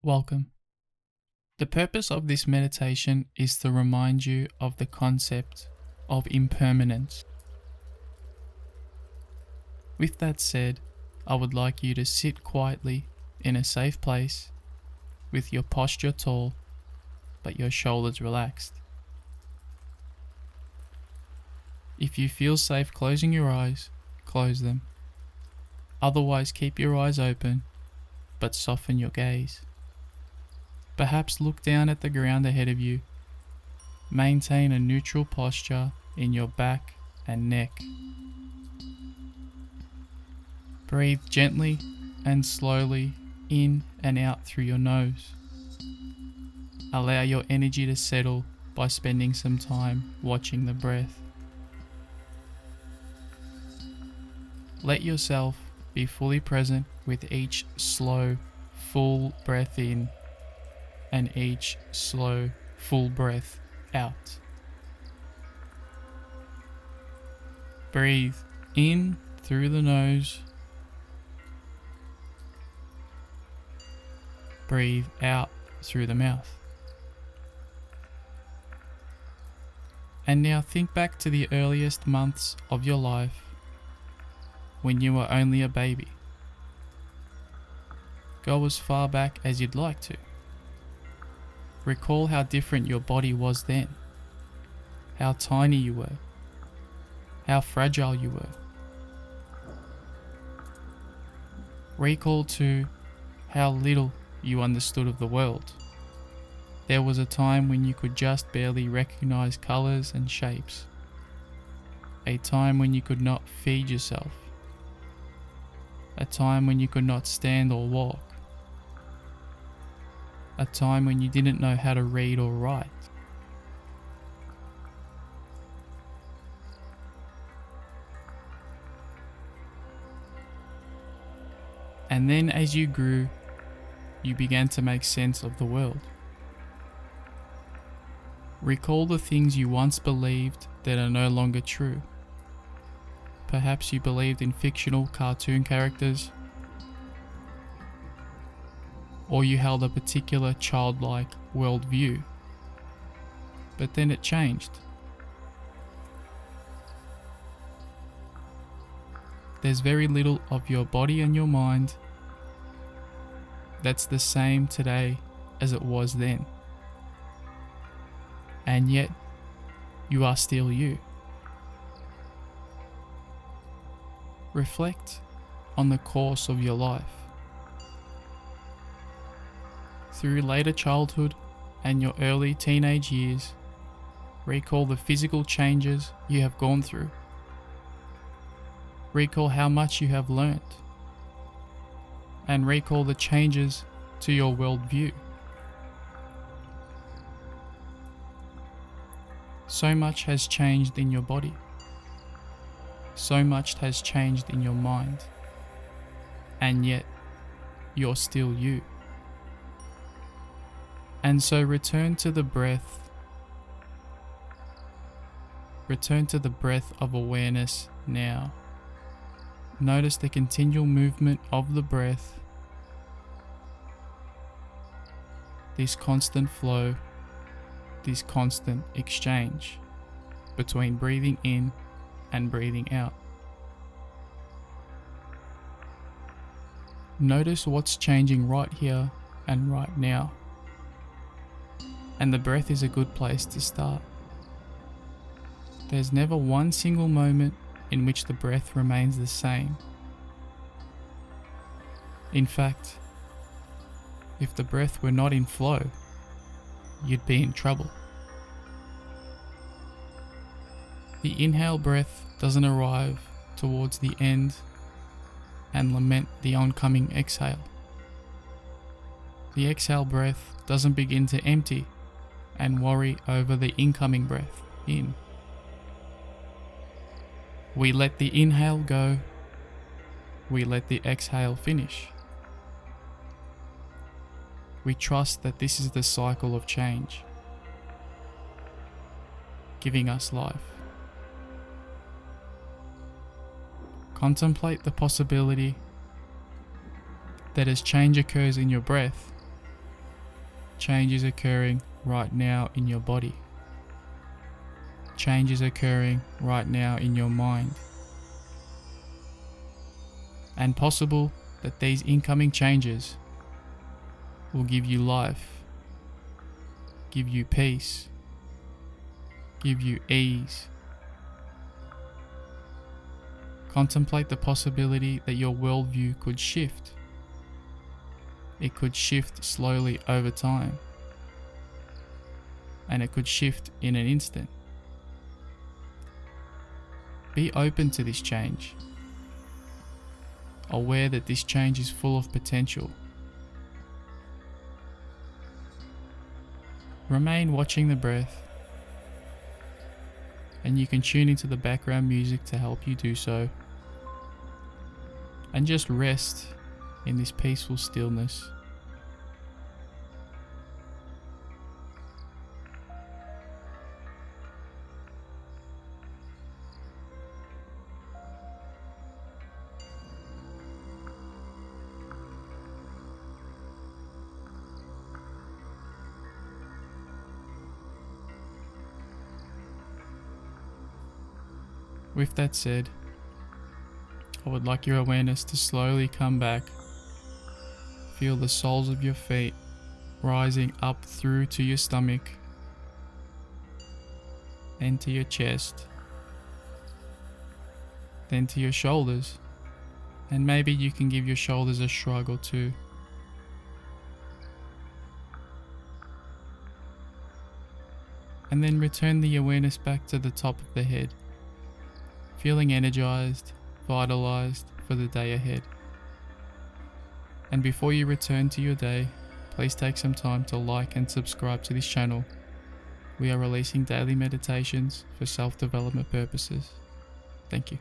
Welcome. The purpose of this meditation is to remind you of the concept of impermanence. With that said, I would like you to sit quietly in a safe place with your posture tall but your shoulders relaxed. If you feel safe closing your eyes, close them. Otherwise, keep your eyes open but soften your gaze. Perhaps look down at the ground ahead of you. Maintain a neutral posture in your back and neck. Breathe gently and slowly in and out through your nose. Allow your energy to settle by spending some time watching the breath. Let yourself be fully present with each slow, full breath in and each slow, full breath out. Breathe in through the nose. Breathe out through the mouth. And now think back to the earliest months of your life when you were only a baby. Go as far back as you'd like to. Recall how different your body was then, how tiny you were, how fragile you were. Recall too how little you understood of the world. There was a time when you could just barely recognize colors and shapes. A time when you could not feed yourself. A time when you could not stand or walk. A time when you didn't know how to read or write. And then as you grew, you began to make sense of the world. Recall the things you once believed that are no longer true. Perhaps you believed in fictional cartoon characters, or you held a particular childlike worldview. But then it changed. There's very little of your body and your mind that's the same today as it was then. And yet, you are still you. Reflect on the course of your life. Through later childhood and your early teenage years, recall the physical changes you have gone through. Recall how much you have learnt. And recall the changes to your worldview. So much has changed in your body. So much has changed in your mind. And yet, you're still you. And so return to the breath. Return to the breath of awareness now. Notice the continual movement of the breath. This constant flow, this constant exchange between breathing in and breathing out. Notice what's changing right here and right now. And the breath is a good place to start. There's never one single moment in which the breath remains the same. In fact, if the breath were not in flow, you'd be in trouble. The inhale breath doesn't arrive towards the end and lament the oncoming exhale. The exhale breath doesn't begin to empty and worry over the incoming breath in. We let the inhale go. We let the exhale finish. We trust that this is the cycle of change, giving us life. Contemplate the possibility that as change occurs in your breath, Change is occurring right now in your body. Change is occurring right now in your mind. And possible that these incoming changes will give you life, give you peace, give you ease. Contemplate the possibility that your worldview could shift. It could shift slowly over time, and it could shift in an instant. Be open to this change, aware that this change is full of potential. Remain watching the breath, and you can tune into the background music to help you do so. And just rest in this peaceful stillness. With that said, I would like your awareness to slowly come back. Feel the soles of your feet rising up through to your stomach and to your chest, then to your shoulders, and maybe you can give your shoulders a shrug or two. And then return the awareness back to the top of the head, feeling energized, vitalized for the day ahead. And before you return to your day, please take some time to like and subscribe to this channel. We are releasing daily meditations for self-development purposes. Thank you.